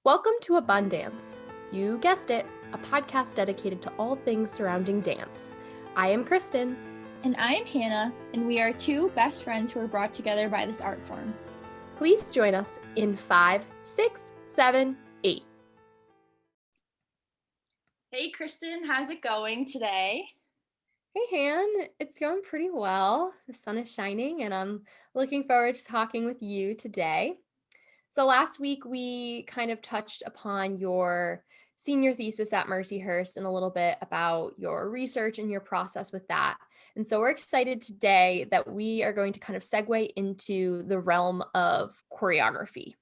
Welcome to Abundance. You guessed it, a podcast dedicated to all things surrounding dance. I am Kristen. And I'm Hannah, and we are two best friends who are brought together by this art form. Please join us in 5, 6, 7, 8. Hey Kristen, how's it going today? Hey, Han. It's going pretty well. The sun is shining, and I'm looking forward to talking with you today. So, last week we kind of touched upon your senior thesis at Mercyhurst and a little bit about your research and your process with that. And so, we're excited today that we are going to kind of segue into the realm of choreography.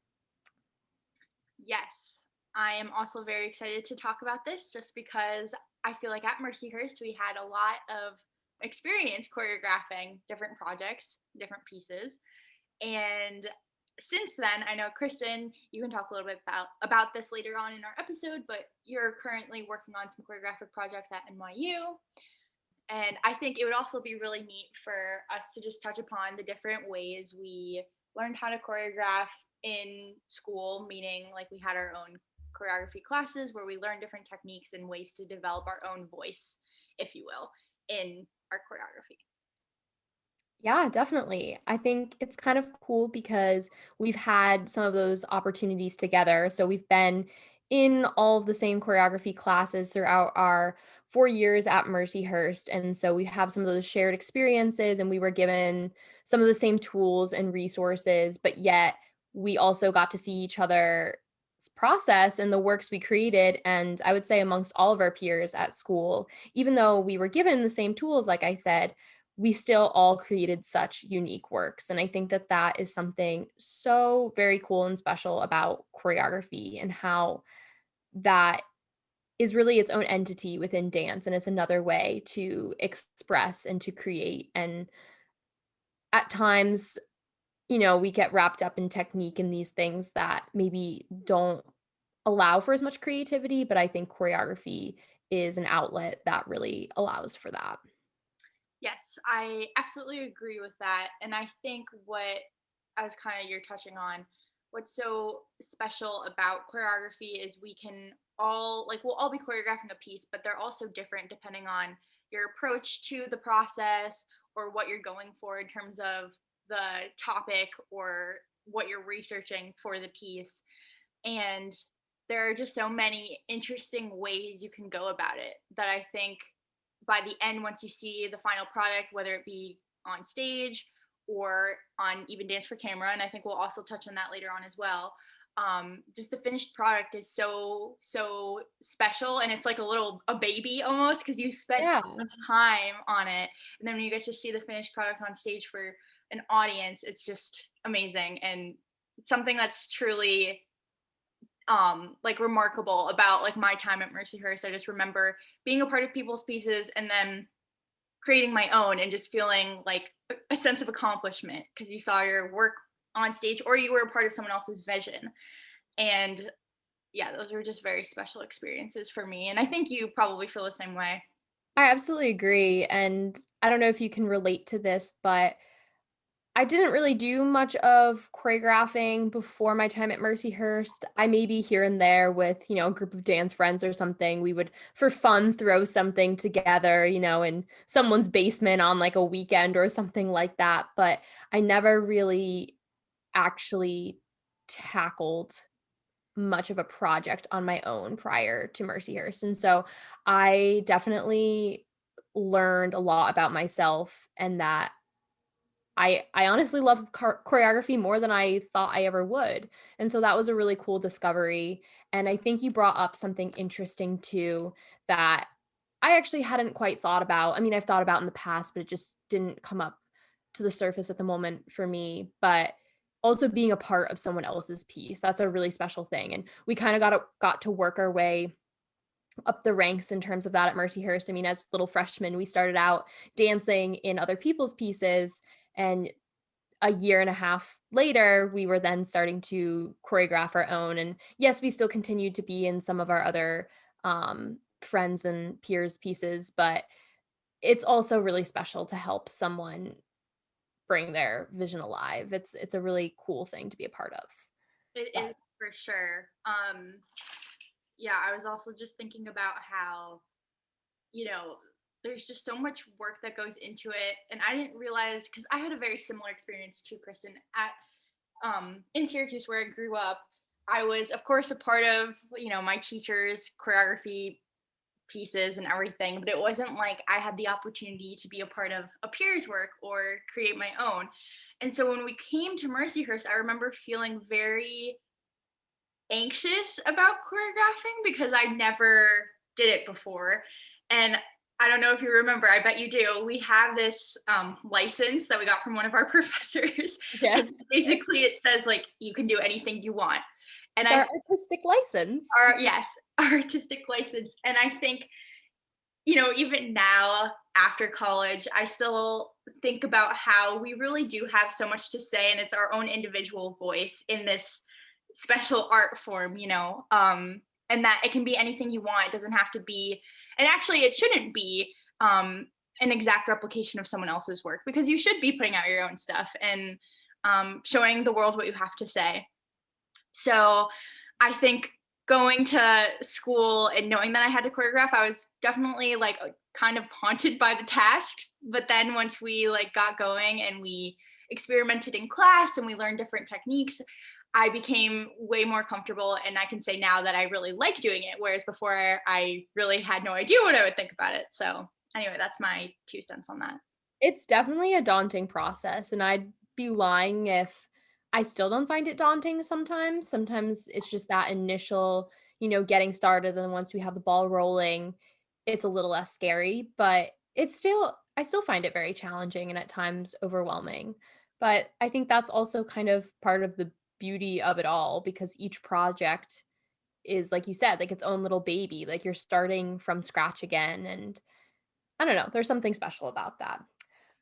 Yes, I am also very excited to talk about this just because I feel like at Mercyhurst we had a lot of experience choreographing different projects, different pieces. And since then, I know Kristen, you can talk a little bit about this later on in our episode, but you're currently working on some choreographic projects at NYU. And I think it would also be really neat for us to just touch upon the different ways we learned how to choreograph in school, meaning like we had our own choreography classes where we learned different techniques and ways to develop our own voice, if you will, in our choreography. Yeah, definitely. I think it's kind of cool because we've had some of those opportunities together. So we've been in all of the same choreography classes throughout our 4 years at Mercyhurst. And so we have some of those shared experiences and we were given some of the same tools and resources, but yet we also got to see each other's process and the works we created. And I would say amongst all of our peers at school, even though we were given the same tools, like I said, we still all created such unique works. And I think that that is something so very cool and special about choreography and how that is really its own entity within dance. And it's another way to express and to create. And at times, we get wrapped up in technique and these things that maybe don't allow for as much creativity. But I think choreography is an outlet that really allows for that. Yes, I absolutely agree with that. And I think what, as kind of you're touching on, what's so special about choreography is we can all, like, we'll all be choreographing a piece, but they're also different depending on your approach to the process or what you're going for in terms of the topic or what you're researching for the piece. And there are just so many interesting ways you can go about it that I think by the end, once you see the final product, whether it be on stage or on even dance for camera, and I think we'll also touch on that later on as well. Just the finished product is so special, and it's like a baby almost because you spent so Yeah. much time on it, and then when you get to see the finished product on stage for an audience, it's just amazing and something that's truly like remarkable about like my time at Mercyhurst. I just remember being a part of people's pieces and then creating my own and just feeling like a sense of accomplishment because you saw your work on stage or you were a part of someone else's vision. And yeah, those were just very special experiences for me. And I think you probably feel the same way. I absolutely agree. And I don't know if you can relate to this, but I didn't really do much of choreographing before my time at Mercyhurst. I maybe here and there with, a group of dance friends or something, we would for fun throw something together, in someone's basement on like a weekend or something like that. But I never really actually tackled much of a project on my own prior to Mercyhurst. And so I definitely learned a lot about myself and that I honestly love choreography more than I thought I ever would. And so that was a really cool discovery. And I think you brought up something interesting too that I actually hadn't quite thought about. I mean, I've thought about in the past, but it just didn't come up to the surface at the moment for me. But also being a part of someone else's piece, that's a really special thing. And we kind of got to work our way up the ranks in terms of that at Mercyhurst. I mean, as little freshmen, we started out dancing in other people's pieces, and a year and a half later, we were then starting to choreograph our own. And yes, we still continued to be in some of our other friends and peers pieces, but it's also really special to help someone bring their vision alive. It's a really cool thing to be a part of. It But is For sure. Yeah, I was also just thinking about how, you know, there's just so much work that goes into it. And I didn't realize, because I had a very similar experience to Kristen at in Syracuse where I grew up. I was, of course, a part of, my teacher's choreography pieces and everything, but it wasn't like I had the opportunity to be a part of a peer's work or create my own. And so when we came to Mercyhurst, I remember feeling very anxious about choreographing because I never did it before. And I don't know if you remember, I bet you do. We have this license that we got from one of our professors. And Yes. basically, it says like you can do anything you want. And It's I, our artistic license. our, yes, our artistic license. And I think, even now after college, I still think about how we really do have so much to say, and it's our own individual voice in this special art form, and that it can be anything you want. It doesn't have to be, and actually, it shouldn't be an exact replication of someone else's work because you should be putting out your own stuff and showing the world what you have to say. So I think going to school and knowing that I had to choreograph, I was definitely like kind of haunted by the task. But then once we like got going and we experimented in class and we learned different techniques, I became way more comfortable. And I can say now that I really like doing it. Whereas before I really had no idea what I would think about it. So anyway, that's my 2 cents on that. It's definitely a daunting process, and I'd be lying if I still don't find it daunting sometimes. Sometimes it's just that initial, getting started, and once we have the ball rolling, it's a little less scary, but I still find it very challenging and at times overwhelming. But I think that's also kind of part of the beauty of it all because each project is, like you said, like its own little baby. Like you're starting from scratch again, and I don't know, there's something special about that.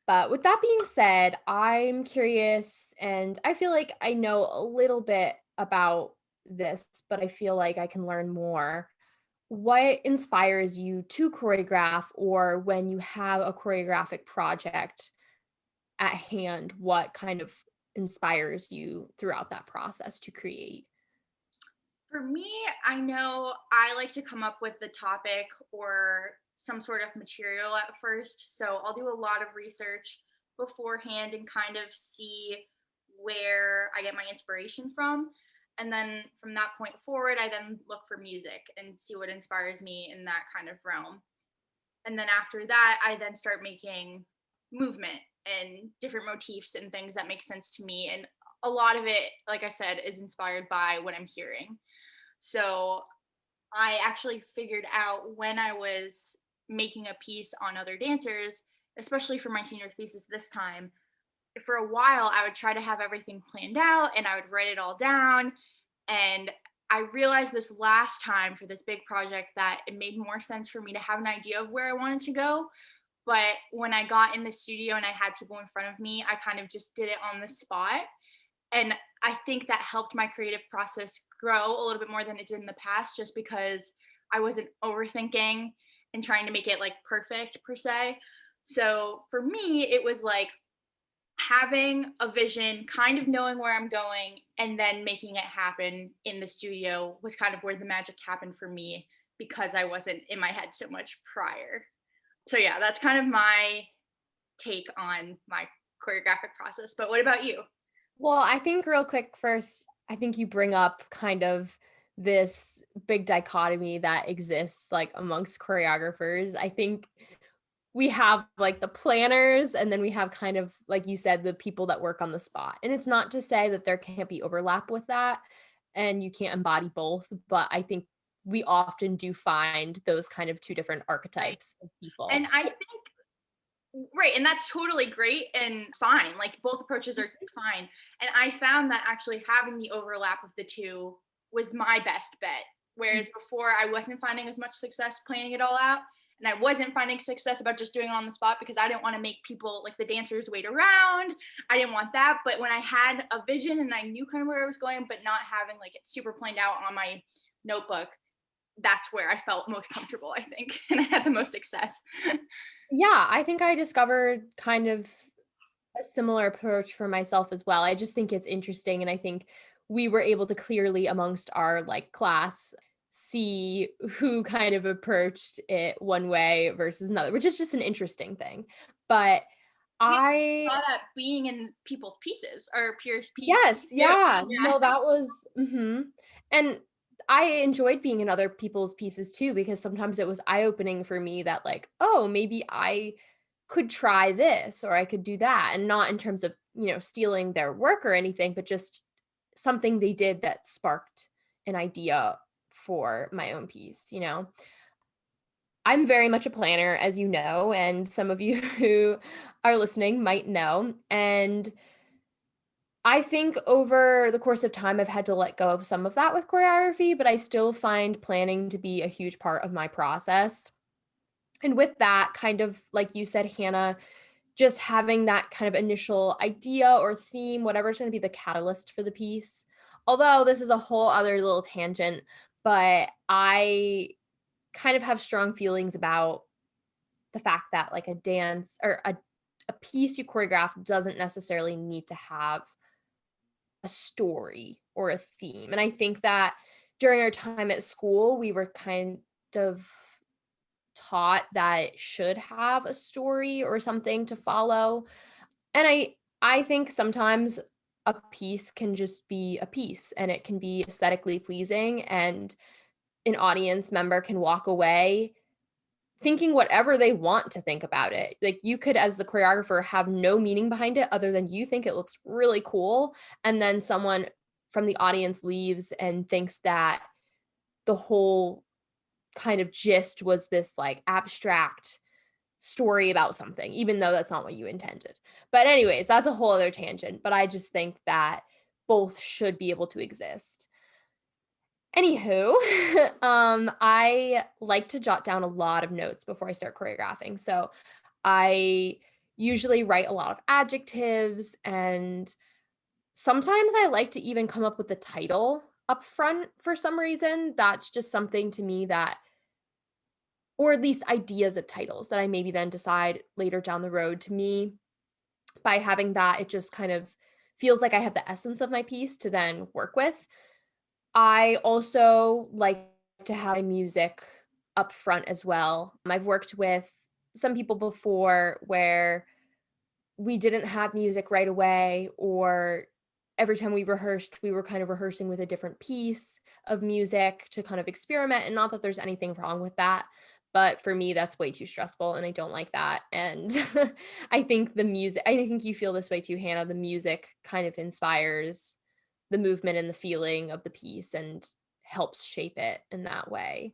But with that being said, I'm curious and I feel like I know a little bit about this, but I feel like I can learn more. What inspires you to choreograph, or when you have a choreographic project at hand, what kind of inspires you throughout that process to create? For me, I know I like to come up with the topic or some sort of material at first. So I'll do a lot of research beforehand and kind of see where I get my inspiration from. And then from that point forward, I then look for music and see what inspires me in that kind of realm. And then after that, I then start making movement and different motifs and things that make sense to me. And a lot of it, like I said, is inspired by what I'm hearing. So I actually figured out when I was making a piece on other dancers, especially for my senior thesis this time, for a while I would try to have everything planned out and I would write it all down. And I realized this last time for this big project that it made more sense for me to have an idea of where I wanted to go. But when I got in the studio and I had people in front of me, I kind of just did it on the spot. And I think that helped my creative process grow a little bit more than it did in the past, just because I wasn't overthinking and trying to make it like perfect per se. So for me, it was like having a vision, kind of knowing where I'm going, and then making it happen in the studio was kind of where the magic happened for me because I wasn't in my head so much prior. So yeah, that's kind of my take on my choreographic process. But what about you? Well, I think real quick first, I think you bring up kind of this big dichotomy that exists like amongst choreographers. I think we have like the planners and then we have kind of like you said the people that work on the spot. And it's not to say that there can't be overlap with that and you can't embody both, but I think we often do find those kind of two different Right. archetypes of people. And I Right, and that's totally great and fine, like, both approaches are fine, and I found that actually having the overlap of the 2 was my best bet, whereas before I wasn't finding as much success planning it all out, and I wasn't finding success about just doing it on the spot because I didn't wanna make people, like, the dancers wait around, I didn't want that, but when I had a vision and I knew kind of where I was going, but not having, like, it super planned out on my notebook, that's where I felt most comfortable, I think, and I had the most success. Yeah, I think I discovered kind of a similar approach for myself as well. I just think it's interesting, and I think we were able to clearly amongst our like class see who kind of approached it one way versus another, which is just an interesting thing. But Yeah, I saw that being in people's pieces or peers' pieces yes, too. yeah. Yeah. No, that was and I enjoyed being in other people's pieces too because sometimes it was eye-opening for me that like, "Oh, maybe I could try this or I could do that," and not in terms of, stealing their work or anything, but just something they did that sparked an idea for my own piece. I'm very much a planner, as you know, and some of you who are listening might know, and I think over the course of time, I've had to let go of some of that with choreography, but I still find planning to be a huge part of my process. And with that, kind of like you said, Hannah, just having that kind of initial idea or theme, whatever's going to be the catalyst for the piece. Although this is a whole other little tangent, but I kind of have strong feelings about the fact that like a dance or a piece you choreograph doesn't necessarily need to have a story or a theme. And I think that during our time at school, we were kind of taught that it should have a story or something to follow. And I think sometimes a piece can just be a piece and it can be aesthetically pleasing and an audience member can walk away thinking whatever they want to think about it. Like, you could, as the choreographer, have no meaning behind it other than you think it looks really cool, and then someone from the audience leaves and thinks that the whole kind of gist was this, like, abstract story about something, even though that's not what you intended. But anyways, that's a whole other tangent, but I just think that both should be able to exist. Anywho, I like to jot down a lot of notes before I start choreographing. So I usually write a lot of adjectives, and sometimes I like to even come up with the title up front for some reason. That's just something to me that, or at least ideas of titles that I maybe then decide later down the road. To me, by having that, it just kind of feels like I have the essence of my piece to then work with. I also like to have my music up front as well. I've worked with some people before where we didn't have music right away, or every time we rehearsed, we were kind of rehearsing with a different piece of music to kind of experiment, and not that there's anything wrong with that, but for me, that's way too stressful, and I don't like that, and I think you feel this way too, Hannah. The music kind of inspires the movement and the feeling of the piece and helps shape it in that way.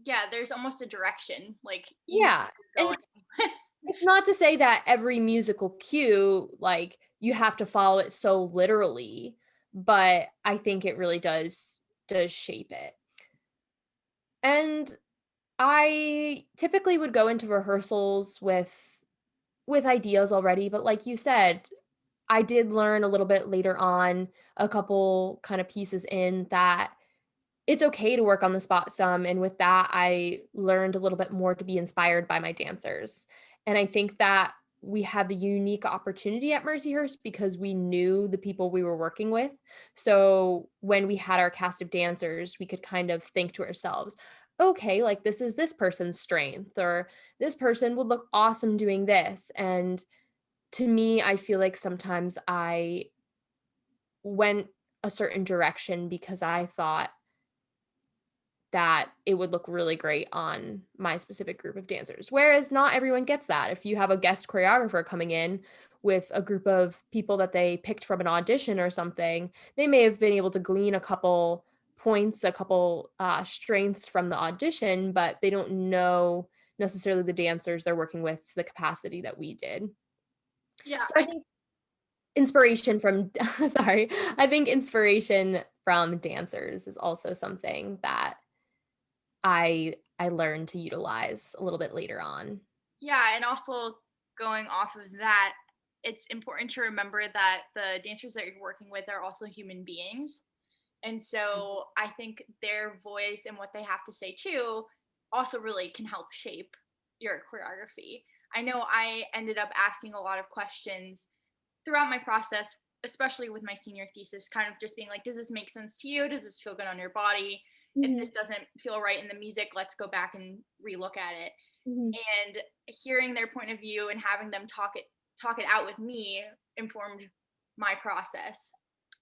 Yeah, there's almost a direction, like, you know Yeah, where and you're going. it's not to say that every musical cue, like, you have to follow it so literally, but I think it really does shape it. And I typically would go into rehearsals with ideas already, but like you said, I did learn a little bit later on, a couple kind of pieces in, that it's okay to work on the spot some, and with that, I learned a little bit more to be inspired by my dancers, and I think that we had the unique opportunity at Mercyhurst because we knew the people we were working with, so when we had our cast of dancers, we could kind of think to ourselves, "Okay, like, this is this person's strength," or, "This person would look awesome doing this," and to me, I feel like sometimes I went a certain direction because I thought that it would look really great on my specific group of dancers. Whereas not everyone gets that. If you have a guest choreographer coming in with a group of people that they picked from an audition or something, they may have been able to glean a couple points, a couple strengths from the audition, but they don't know necessarily the dancers they're working with to the capacity that we did. Yeah, So I think inspiration from sorry, I think inspiration from dancers is also something that I learned to utilize a little bit later on. yeah, and also going off of that, it's important to remember that the dancers that you're working with are also human beings. And so I think their voice and what they have to say too also really can help shape your choreography. I know I ended up asking a lot of questions throughout my process especially with my senior thesis, kind of just being like, does this make sense to you? Does this feel good on your body? If Mhm, this doesn't feel right in the music, let's go back and relook at it. mhm. And hearing their point of view and having them talk it out with me informed my process.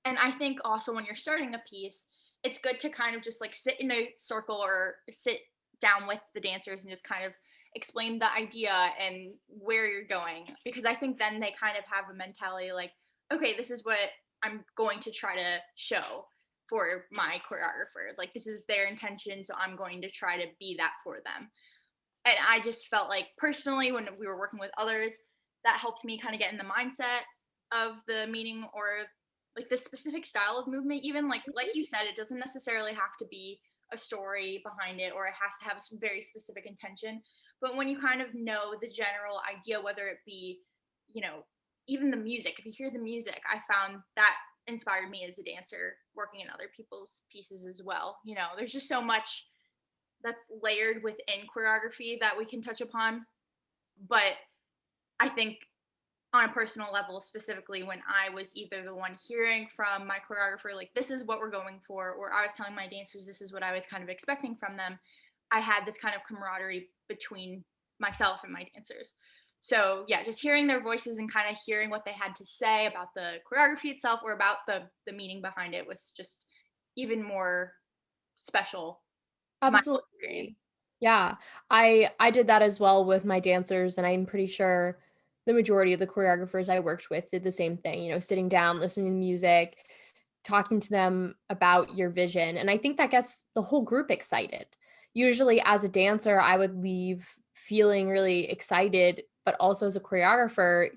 And I think also when you're starting a piece, it's good to kind of just like sit in a circle or sit down with the dancers and just kind of explain the idea and where you're going, because I think then they kind of have a mentality like, okay, this is what I'm going to try to show for my choreographer. Like this is their intention, so I'm going to try to be that for them. And I just felt like personally when we were working with others, that helped me kind of get in the mindset of the meeting or like the specific style of movement. Even like you said, it doesn't necessarily have to be a story behind it or it has to have a very specific intention. But when you kind of know the general idea, whether it be, you know, even the music, if you hear the music, I found that inspired me as a dancer working in other people's pieces as well. You know, there's just so much that's layered within choreography that we can touch upon. But I think on a personal level, specifically when I was either the one hearing from my choreographer, like, this is what we're going for, or I was telling my dancers, this is what I was kind of expecting from them, I had this kind of camaraderie between myself and my dancers. So yeah, just hearing their voices and kind of hearing what they had to say about the choreography itself or about the meaning behind it was just even more special to my whole experience. Absolutely. Yeah. I did that as well with my dancers, and I'm pretty sure the majority of the choreographers I worked with did the same thing, sitting down, listening to music, talking to them about your vision, and I think that gets the whole group excited. Usually as a dancer, I would leave feeling really excited, but also as a choreographer,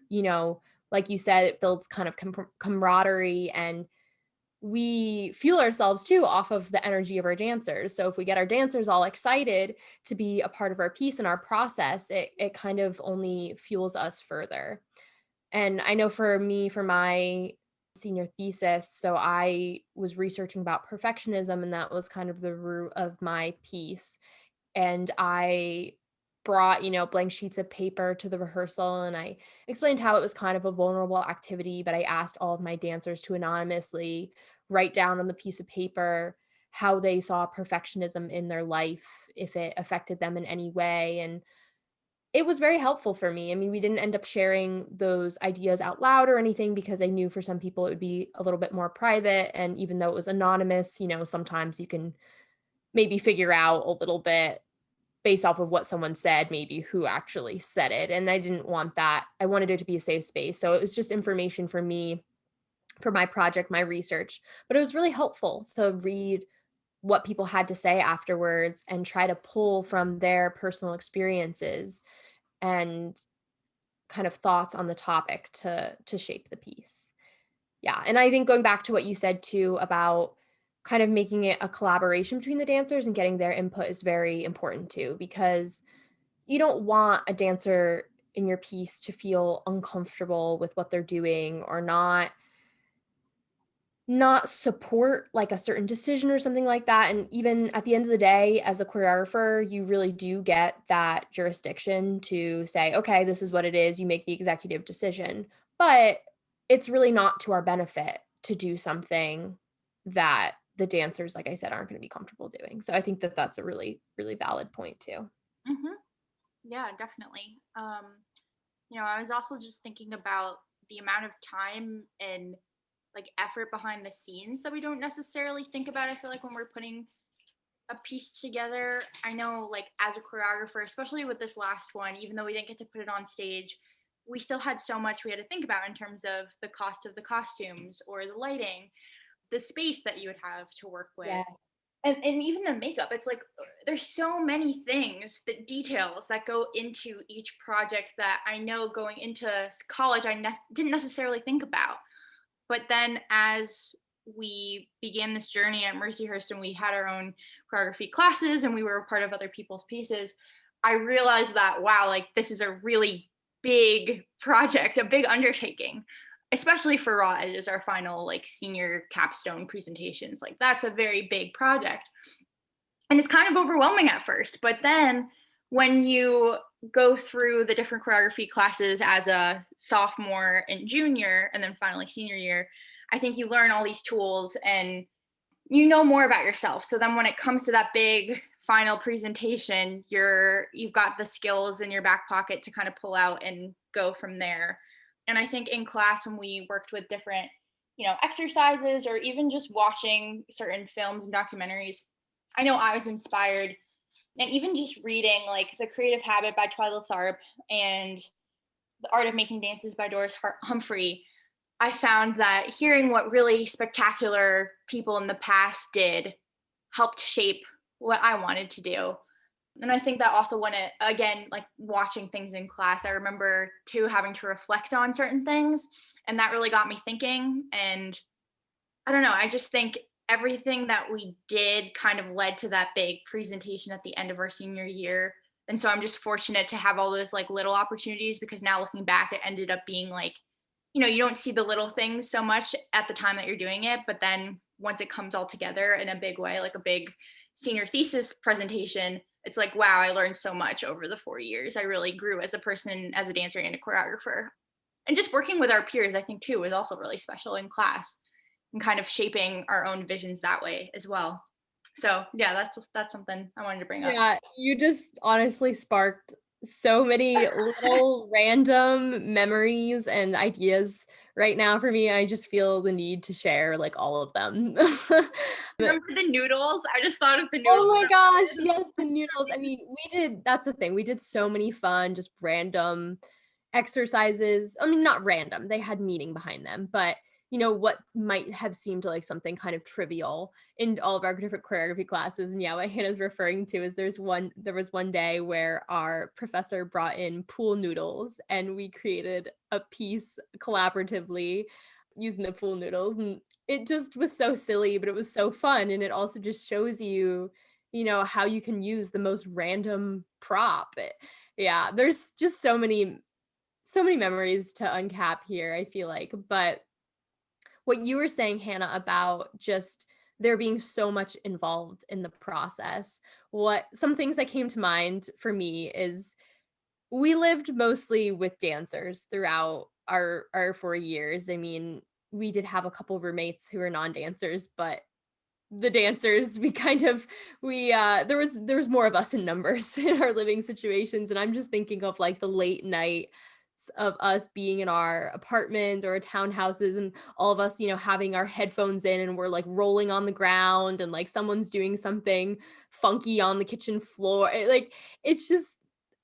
like you said, it builds kind of camaraderie, and we fuel ourselves too off of the energy of our dancers. So if we get our dancers all excited to be a part of our piece and our process, it kind of only fuels us further. And I know for me, for my senior thesis, so I was researching about perfectionism, and that was kind of the root of my piece. And I brought, blank sheets of paper to the rehearsal, and I explained how it was kind of a vulnerable activity, but I asked all of my dancers to anonymously write down on the piece of paper how they saw perfectionism in their life, if it affected them in any way. And it was very helpful for me. I mean, we didn't end up sharing those ideas out loud or anything because I knew for some people it would be a little bit more private. And even though it was anonymous, sometimes you can maybe figure out a little bit based off of what someone said, maybe who actually said it. And I didn't want that. I wanted it to be a safe space. So it was just information for me, for my project, my research. But it was really helpful to read what people had to say afterwards and try to pull from their personal experiences and kind of thoughts on the topic to shape the piece. Yeah, and I think going back to what you said too about kind of making it a collaboration between the dancers and getting their input is very important too, because you don't want a dancer in your piece to feel uncomfortable with what they're doing or not support like a certain decision or something like that. And even at the end of the day, as a choreographer, you really do get that jurisdiction to say, okay, this is what it is. You make the executive decision. But it's really not to our benefit to do something that the dancers, like I said, aren't going to be comfortable doing. So I think that that's a really, really valid point too. Hmm. Yeah, definitely. I was also just thinking about the amount of time and like effort behind the scenes that we don't necessarily think about. I feel like when we're putting a piece together, I know like as a choreographer, especially with this last one, even though we didn't get to put it on stage, we still had so much we had to think about in terms of the cost of the costumes or the lighting, the space that you would have to work with. Yes. And even the makeup, it's like there's so many things, the details that go into each project that I know going into college didn't necessarily think about. But then as we began this journey at Mercyhurst and we had our own choreography classes and we were a part of other people's pieces, I realized that, wow, like this is a really big project, a big undertaking, especially for Raw as our final like senior capstone presentations. Like that's a very big project. And it's kind of overwhelming at first, but then when you go through the different choreography classes as a sophomore and junior, and then finally senior year, I think you learn all these tools and you know more about yourself. So then when it comes to that big final presentation, you've got the skills in your back pocket to kind of pull out and go from there. And I think in class when we worked with different, exercises or even just watching certain films and documentaries, I know I was inspired, and even just reading like The Creative Habit by Twyla Tharp and The Art of Making Dances by Doris Humphrey, I found that hearing what really spectacular people in the past did helped shape what I wanted to do. And I think that also when it, again, like watching things in class, I remember too having to reflect on certain things. And that really got me thinking. And I don't know, I just think everything that we did kind of led to that big presentation at the end of our senior year. And so I'm just fortunate to have all those like little opportunities, because now looking back, it ended up being like, you don't see the little things so much at the time that you're doing it, but then once it comes all together in a big way, like a big senior thesis presentation, it's like, wow, I learned so much over the 4 years. I really grew as a person, as a dancer and a choreographer. And just working with our peers, I think too, was also really special in class and kind of shaping our own visions that way as well. So yeah, that's something I wanted to bring up. Yeah, you just honestly sparked so many little random memories and ideas right now for me. I just feel the need to share like all of them. Remember the noodles? I just thought of the noodles. Oh my gosh, yes, the noodles. I mean, that's the thing. We did so many fun, just random exercises. I mean, not random. They had meaning behind them, but what might have seemed like something kind of trivial in all of our different choreography classes. And yeah, what Hannah's referring to is there was one day where our professor brought in pool noodles and we created a piece collaboratively using the pool noodles, and it just was so silly, but it was so fun. And it also just shows you, how you can use the most random prop. Yeah, there's just so many memories to uncap here, I feel like. But what you were saying, Hannah, about just there being so much involved in the process, what some things that came to mind for me is we lived mostly with dancers throughout our 4 years. I mean, we did have a couple roommates who were non-dancers, but the dancers, there was more of us in numbers in our living situations. And I'm just thinking of like the late night of us being in our apartment or townhouses, and all of us, having our headphones in, and we're like rolling on the ground, and like someone's doing something funky on the kitchen floor. It's just,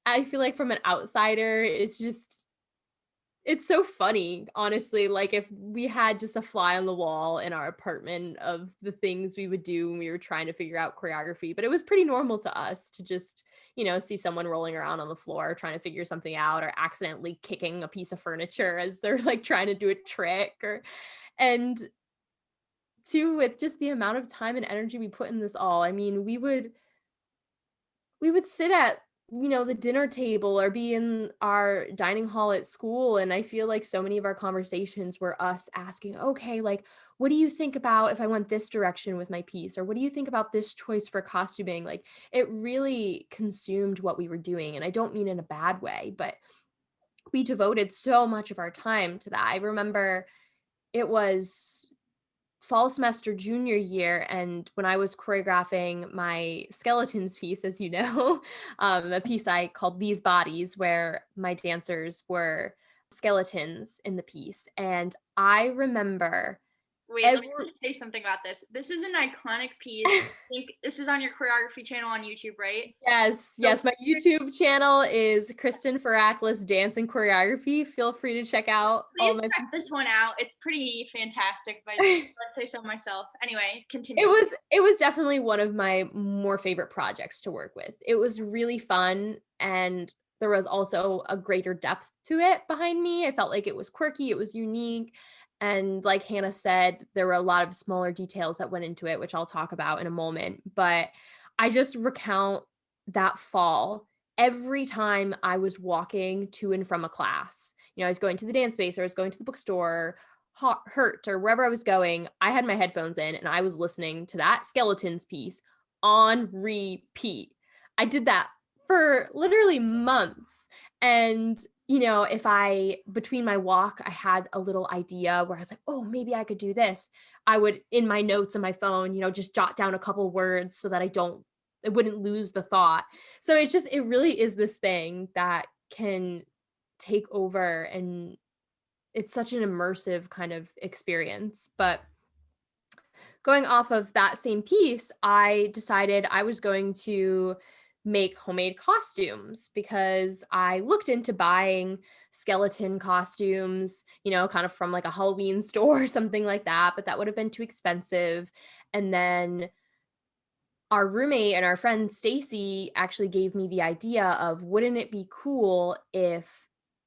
I feel like from an outsider, it's so funny, honestly. Like, if we had just a fly on the wall in our apartment of the things we would do when we were trying to figure out choreography, but it was pretty normal to us to just, see someone rolling around on the floor trying to figure something out, or accidentally kicking a piece of furniture as they're like trying to do a trick, or and two, with just the amount of time and energy we put in this all. I mean, we would sit at, the dinner table or be in our dining hall at school, and I feel like so many of our conversations were us asking, okay, like, what do you think about if I went this direction with my piece, or what do you think about this choice for costuming? Like, it really consumed what we were doing, and I don't mean in a bad way, but we devoted so much of our time to that. I remember it was fall semester junior year, and when I was choreographing my skeletons piece, as you know, a piece I called These Bodies, where my dancers were skeletons in the piece. And I remember Wait, let every me just say something about this. This is an iconic piece. I think this is on your choreography channel on YouTube, right? yes, So yes, my YouTube channel is Kristen Dance and Choreography. Feel free to check out all please my check pieces. this one out. It's pretty fantastic, if I let's say so myself. Anyway, It continue. was it was definitely one of my more favorite projects to work with. It was really fun, and there was also a greater depth to it behind me. I felt like it was quirky, it was unique, and like Hannah said, there were a lot of smaller details that went into it, which I'll talk about in a moment. But I just recount that fall every time I was walking to and from a class. I was going to the dance space, or I was going to the bookstore, hurt, or wherever I was going, I had my headphones in and I was listening to that skeletons piece on repeat. I did that for literally months. And, if I between my walk, I had a little idea where I was like, "Oh, maybe I could do this." I would in my notes on my phone, just jot down a couple words so that I wouldn't lose the thought. So it really is this thing that can take over, and it's such an immersive kind of experience. But going off of that same piece, I decided I was going to make homemade costumes because I looked into buying skeleton costumes, kind of from like a Halloween store or something like that, but that would have been too expensive. And then our roommate and our friend Stacy actually gave me the idea of, wouldn't it be cool if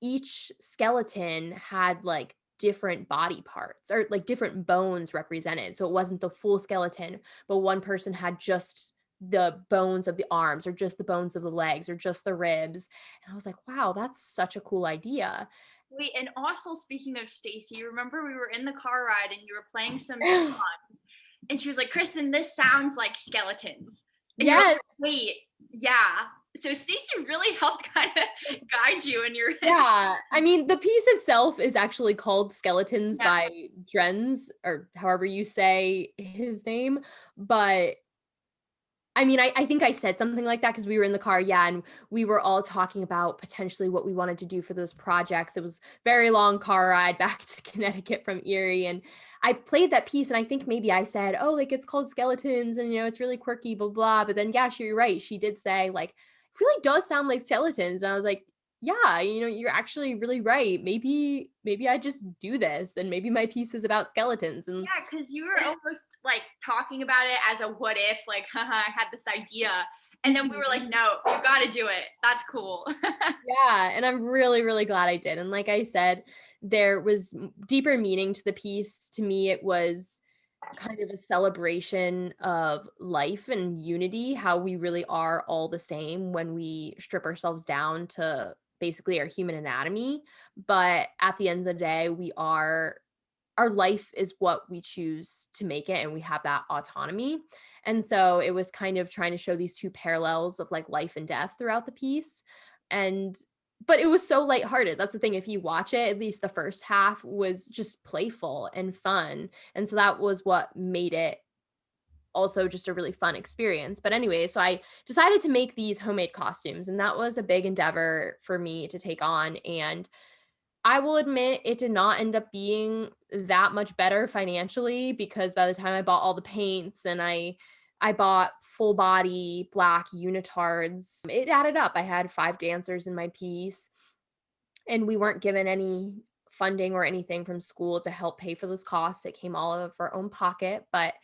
each skeleton had like different body parts or like different bones represented, so it wasn't the full skeleton, but one person had just the bones of the arms or just the bones of the legs or just the ribs. And I was like, wow, that's such a cool idea. Wait, and also speaking of Stacy, remember we were in the car ride and you were playing some songs, and she was like, "Kristen, this sounds like skeletons." And you're like, Yes. "Wait, yeah." So Stacy really helped kind of guide you in your Yeah, I mean, the piece itself is actually called Skeletons Yeah. by Drenz, or however you say his name, but I mean, I think I said something like that because we were in the car, yeah, and we were all talking about potentially what we wanted to do for those projects. It was very long car ride back to Connecticut from Erie, and I played that piece, and I think maybe I said, "Oh, like, it's called Skeletons, and, it's really quirky, blah, blah," but then, yeah, you're right, she did say, like, "It really does sound like skeletons," and I was like, "Yeah, you're actually really right. Maybe I just do this, and maybe my piece is about skeletons," and Yeah, because you were almost like talking about it as a what if, like, haha, I had this idea. And then we were Mhm. like, no, you gotta do it. That's cool. Yeah, and I'm really, really glad I did, and like I said, there was deeper meaning to the piece. To me, it was kind of a celebration of life and unity, how we really are all the same when we strip ourselves down to basically our human anatomy, but at the end of the day, our life is what we choose to make it, and we have that autonomy. And so it was kind of trying to show these two parallels of like life and death throughout the piece. And but it was so lighthearted. That's the thing. If you watch it, at least the first half was just playful and fun. And so that was what made it also just a really fun experience. But anyway, so I decided to make these homemade costumes, and that was a big endeavor for me to take on. And I will admit it did not end up being that much better financially because by the time I bought all the paints and I bought full body black unitards, it added up. I had 5 dancers in my piece, and we weren't given any funding or anything from school to help pay for those costs. It came all out of our own pocket, but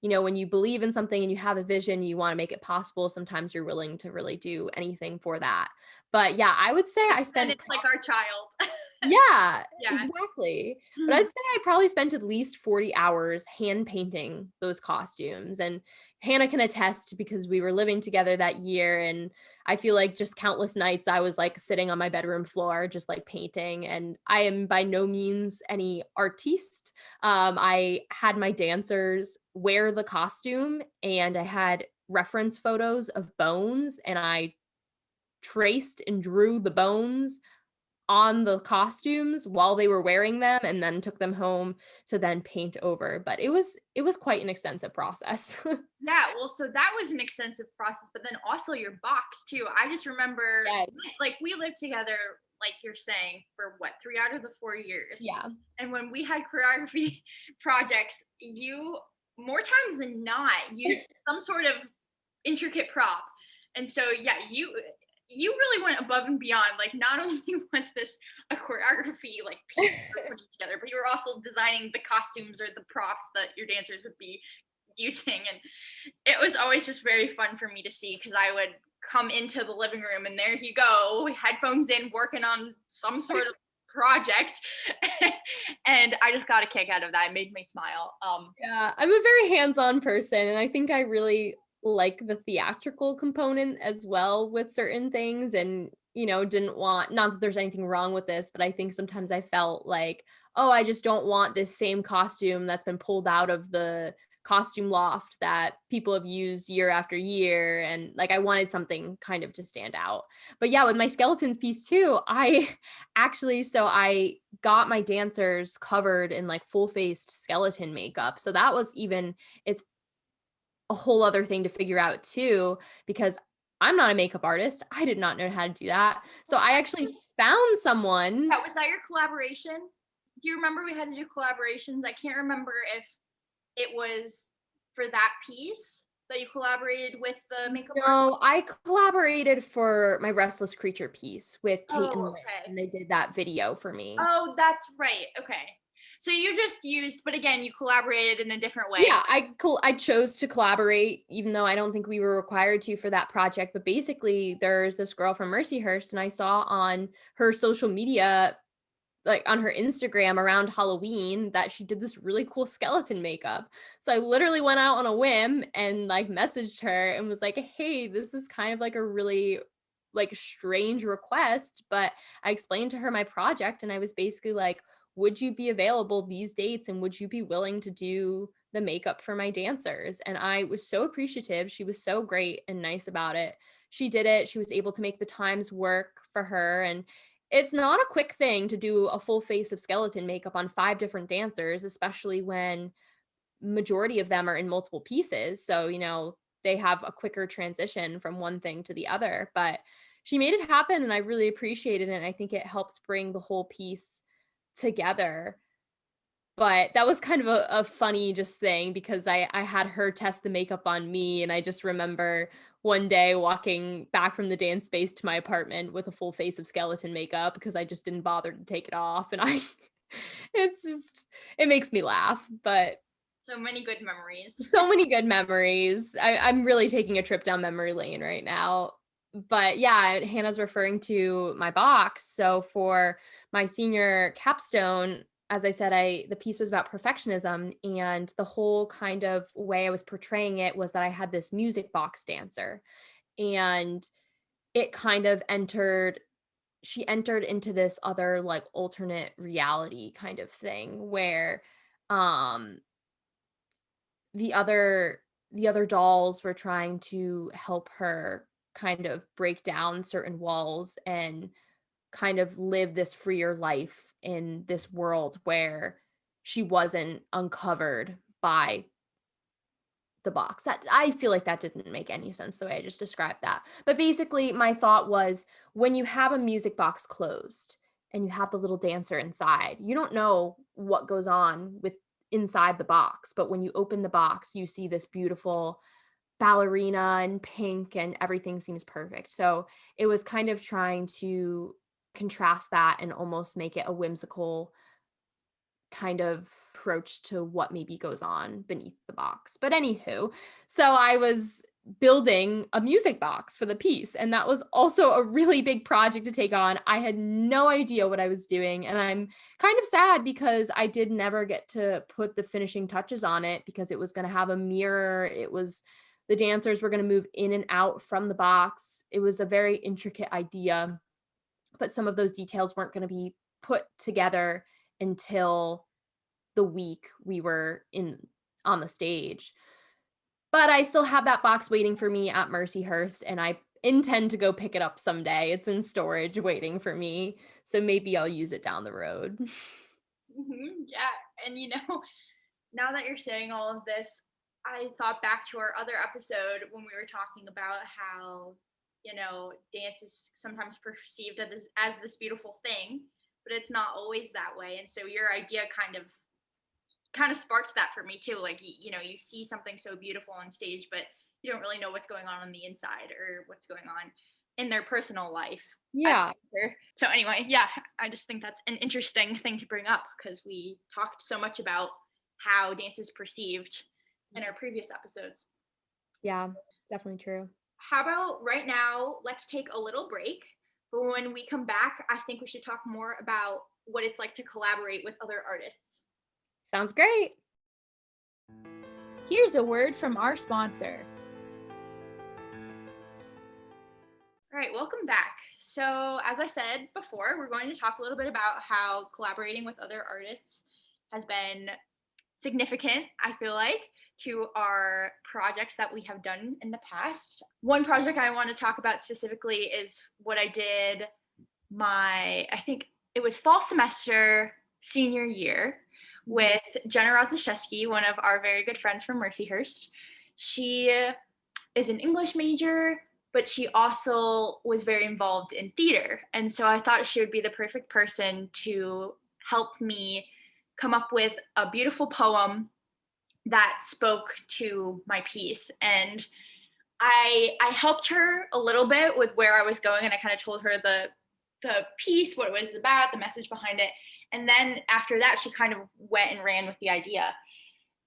when you believe in something and you have a vision, you want to make it possible, sometimes you're willing to really do anything for that. But yeah, I would say I And spent. it's like our child. Yeah, Yeah. exactly. But I'd say I probably spent at least 40 hours hand painting those costumes, and Hannah can attest because we were living together that year, and I feel like just countless nights I was, like, sitting on my bedroom floor just, like, painting, and I am by no means any artiste. I had my dancers wear the costume, and I had reference photos of bones, and I traced and drew the bones on the costumes while they were wearing them and then took them home to then paint over, but it was quite an extensive process. Yeah, well, so that was an extensive process, but then also your box too. I just remember, Yes. like, we lived together, like you're saying, for what, 3 out of the 4 years. Yeah. And when we had choreography projects, you more times than not used some sort of intricate prop. And so, yeah, you really went above and beyond. Like, not only was this a choreography like piece you were putting together, but you were also designing the costumes or the props that your dancers would be using. And it was always just very fun for me to see because I would come into the living room and there you go, headphones in, working on some sort of project. And I just got a kick out of that. It made me smile. Yeah, I'm a very hands-on person, and I think I really like the theatrical component as well with certain things, and, didn't want, not that there's anything wrong with this, but I think sometimes I felt like, "Oh, I just don't want this same costume that's been pulled out of the costume loft that people have used year after year, and like I wanted something kind of to stand out. But yeah, with my skeletons piece too, I actually so I got my dancers covered in like full-faced skeleton makeup. So that was even it's a whole other thing to figure out too, because I'm not a makeup artist. I did not know how to do that. So Was I that actually found someone. yeah, was that your collaboration? Do you remember we had to do collaborations? I can't remember if it was for that piece that you collaborated with the makeup artist. No, I collaborated for my Restless Creature piece with Kate and Oh, Lynn, okay. and they did that video for me. Oh, that's right. Okay. So you just used, but again, you collaborated in a different way. Yeah, I chose to collaborate even though I don't think we were required to for that project, but basically there's this girl from Mercyhurst and I saw on her social media, like on her Instagram around Halloween, that she did this really cool skeleton makeup. So I literally went out on a whim and like messaged her and was like, "Hey, this is kind of like a really like strange request," but I explained to her my project and I was basically like, "Would you be available these dates and would you be willing to do the makeup for my dancers?" And I was so appreciative. She was so great and nice about it. She did it. She was able to make the times work for her, and it's not a quick thing to do a full face of skeleton makeup on 5 different dancers, especially when majority of them are in multiple pieces. So, they have a quicker transition from one thing to the other. But she made it happen and I really appreciated it. And I think it helps bring the whole piece together. But that was kind of a funny just thing because I had her test the makeup on me, and I just remember one day walking back from the dance space to my apartment with a full face of skeleton makeup because I just didn't bother to take it off, and I it's just it makes me laugh, but So many good memories. so many good memories. I'm really taking a trip down memory lane right now. But yeah, Hannah's referring to my box. So for my senior capstone, as I said, the piece was about perfectionism, and the whole kind of way I was portraying it was that I had this music box dancer, and it kind of she entered into this other like alternate reality kind of thing where um the other dolls were trying to help her kind of break down certain walls and kind of live this freer life in this world where she wasn't uncovered by the box. That I feel like that didn't make any sense the way I just described that. But basically, my thought was when you have a music box closed and you have the little dancer inside, you don't know what goes on with inside the box. But when you open the box, you see this beautiful ballerina and pink and everything seems perfect. So it was kind of trying to contrast that and almost make it a whimsical kind of approach to what maybe goes on beneath the box. But anywho, so I was building a music box for the piece, and that was also a really big project to take on. I had no idea what I was doing, and I'm kind of sad because I did never get to put the finishing touches on it because it was going to have a mirror. It was the dancers were going to move in and out from the box. It was a very intricate idea, but some of those details weren't going to be put together until the week we were in on the stage. But I still have that box waiting for me at Mercyhurst, and I intend to go pick it up someday. It's in storage waiting for me, so maybe I'll use it down the road. Yeah. And now that you're saying all of this, I thought back to our other episode when we were talking about how, dance is sometimes perceived as this beautiful thing, but it's not always that way. And so your idea kind of sparked that for me too. Like you see something so beautiful on stage, but you don't really know what's going on the inside or what's going on in their personal life. as Yeah. a dancer. So anyway, yeah, I just think that's an interesting thing to bring up because we talked so much about how dance is perceived in our previous episodes. Yeah, definitely true. How about right now, let's take a little break. But when we come back, I think we should talk more about what it's like to collaborate with other artists. Sounds great. Here's a word from our sponsor. All right, welcome back. So, as I said before, we're going to talk a little bit about how collaborating with other artists has been significant, I feel like, to our projects that we have done in the past. One project I want to talk about specifically is what I did I think it was fall semester senior year with Jenna Rozaszewski, one of our very good friends from Mercyhurst. She is an English major, but she also was very involved in theater. And so I thought she would be the perfect person to help me come up with a beautiful poem that spoke to my piece. And I helped her a little bit with where I was going, and I kind of told her the piece, what it was about, the message behind it. And then after that, she kind of went and ran with the idea.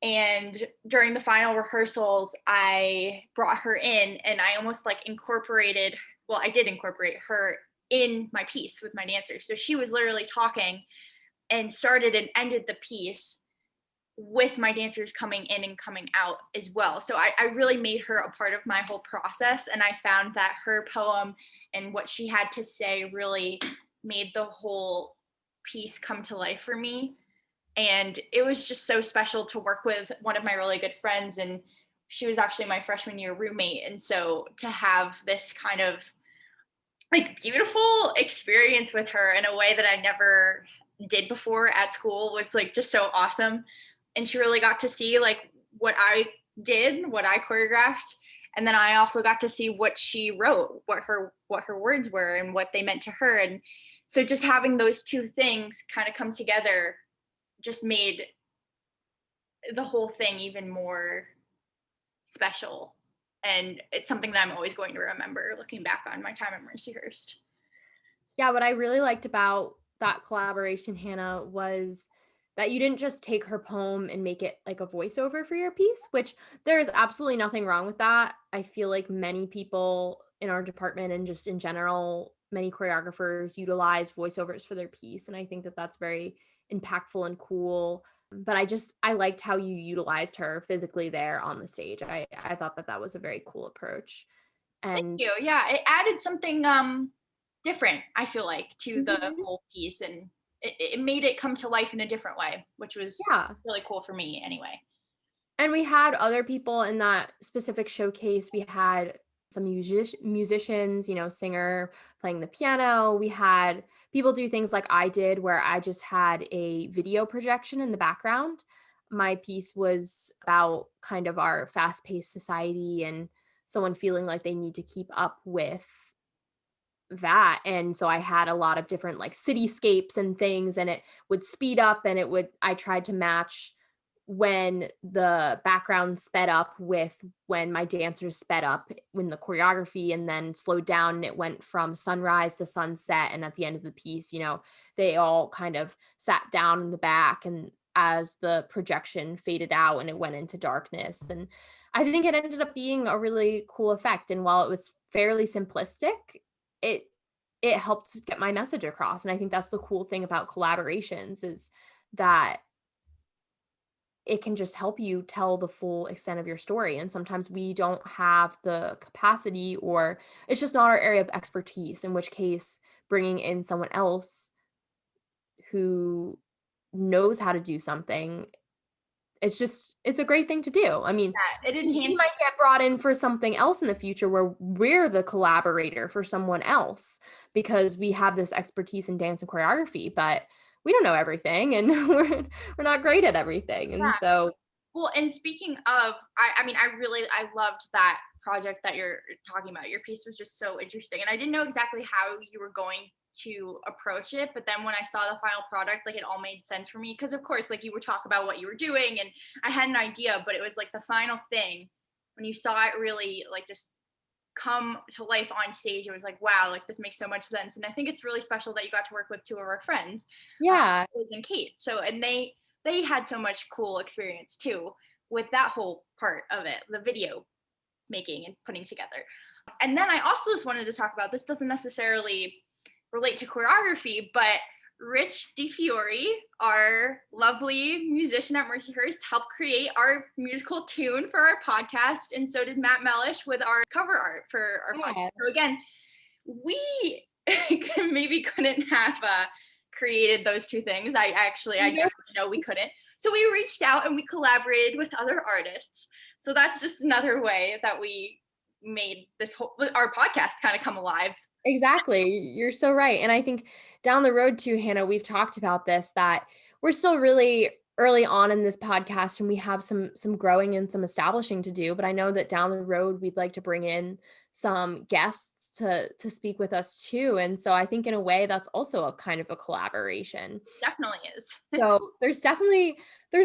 And during the final rehearsals, I brought her in and I almost like incorporated, well, I did incorporate her in my piece with my dancers. So she was literally talking and started and ended the piece with my dancers coming in and coming out as well. So I really made her a part of my whole process. And I found that her poem and what she had to say really made the whole piece come to life for me. And it was just so special to work with one of my really good friends. And she was actually my freshman year roommate. And so to have this kind of like beautiful experience with her in a way that I never did before at school was like just so awesome. And she really got to see like what I did, what I choreographed, and then I also got to see what she wrote, what her words were and what they meant to her. And so just having those two things kind of come together just made the whole thing even more special. And it's something that I'm always going to remember looking back on my time at Mercyhurst. Yeah, what I really liked about that collaboration, Hannah, was that you didn't just take her poem and make it like a voiceover for your piece, which there is absolutely nothing wrong with that. I feel like many people in our department and just in general, many choreographers utilize voiceovers for their piece. And I think that that's very impactful and cool. But I liked how you utilized her physically there on the stage. I thought that that was a very cool approach. Thank And you. Yeah, it added something different, I feel like, to the Mhm. whole piece, and it made it come to life in a different way, which was Yeah. really cool for me anyway. And we had other people in that specific showcase. We had some musicians, you know, singer playing the piano. We had people do things like I did, where I just had a video projection in the background. My piece was about kind of our fast paced society and someone feeling like they need to keep up with that. And so I had a lot of different like cityscapes and things, and it would speed up and I tried to match when the background sped up with when my dancers sped up when the choreography, and then slowed down and it went from sunrise to sunset. And at the end of the piece, you know, they all kind of sat down in the back, and as the projection faded out and it went into darkness. And I think it ended up being a really cool effect. And while it was fairly simplistic, it it helped get my message across. And I think that's the cool thing about collaborations, is that it can just help you tell the full extent of your story. And sometimes we don't have the capacity, or it's just not our area of expertise, in which case bringing in someone else who knows how to do something, it's a great thing to do. I mean, Yeah, it we enhanced. might get brought in for something else in the future where we're the collaborator for someone else because we have this expertise in dance and choreography, but we don't know everything, and we're not great at everything. And Yeah. so Well, and speaking of, I mean, I loved that project that you're talking about. Your piece was just so interesting, and I didn't know exactly how you were going to approach it. But then when I saw the final product, like it all made sense for me because, of course, like you would talk about what you were doing, and I had an idea, but it was like the final thing when you saw it really like just come to life on stage. It was like, wow, like this makes so much sense. And I think it's really special that you got to work with two of our friends, yeah. Liz and Kate. So, and they had so much cool experience too with that whole part of it, the video making and putting together. And then I also just wanted to talk about, this doesn't necessarily relate to choreography, but Rich DiFiore, our lovely musician at Mercyhurst, helped create our musical tune for our podcast, and so did Matt Mellish with our cover art for our podcast. Yeah. So again, we maybe couldn't have created those two things. I No. definitely know we couldn't. So we reached out and we collaborated with other artists. So that's just another way that we made this whole our podcast kind of come alive. Exactly. You're so right. And I think down the road too, Hannah, we've talked about this, that we're still really early on in this podcast and we have some growing and some establishing to do. But I know that down the road we'd like to bring in some guests to speak with us too. And so I think in a way that's also a kind of a collaboration. Definitely is. So there's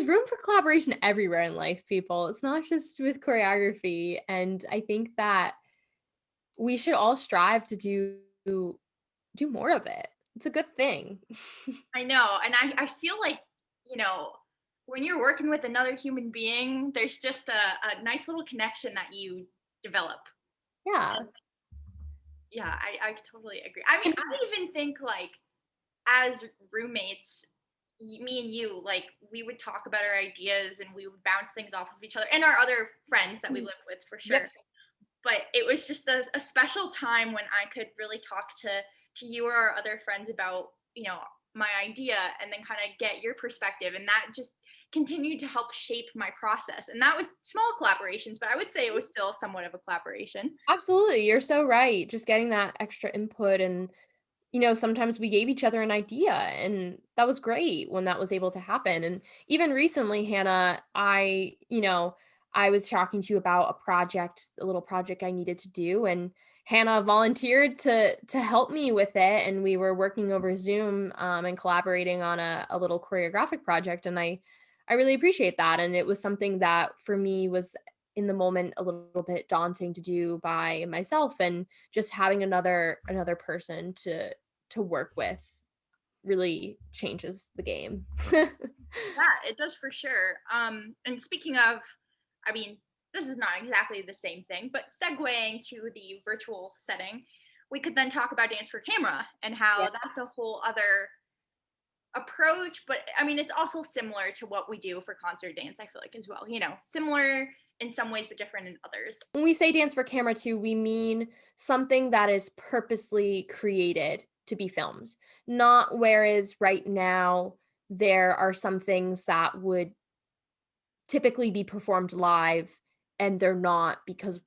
room for collaboration everywhere in life, people. It's not just with choreography. And I think that we should all strive to do more of it. It's a good thing. I know. And I feel like, you know, when you're working with another human being, there's just a nice little connection that you develop. Yeah. Yeah, I totally agree. I mean, I even think like as roommates, me and you, like we would talk about our ideas and we would bounce things off of each other and our other friends that we live with for Yep. sure. But it was just a special time when I could really talk to you or our other friends about, my idea and then kind of get your perspective. And that just continued to help shape my process. And that was small collaborations, but I would say it was still somewhat of a collaboration. Absolutely. You're so right. Just getting that extra input and sometimes we gave each other an idea and that was great when that was able to happen. And even recently, Hannah, I was talking to you about a little project I needed to do, and Hannah volunteered to help me with it. And we were working over Zoom and collaborating on a little choreographic project. And I really appreciate that. And it was something that for me was in the moment a little bit daunting to do by myself, and just having another person to work with really changes the game. Yeah, it does for sure. And speaking of, I mean, this is not exactly the same thing, but segueing to the virtual setting, we could then talk about dance for camera and Yeah, how that's a whole other approach. But I mean, it's also similar to what we do for concert dance, I feel like, as well. Similar in some ways, but different in others. when we say dance for camera too, we mean something that is purposely created to be filmed, not whereas right now there are some things that would typically be performed live and they're not because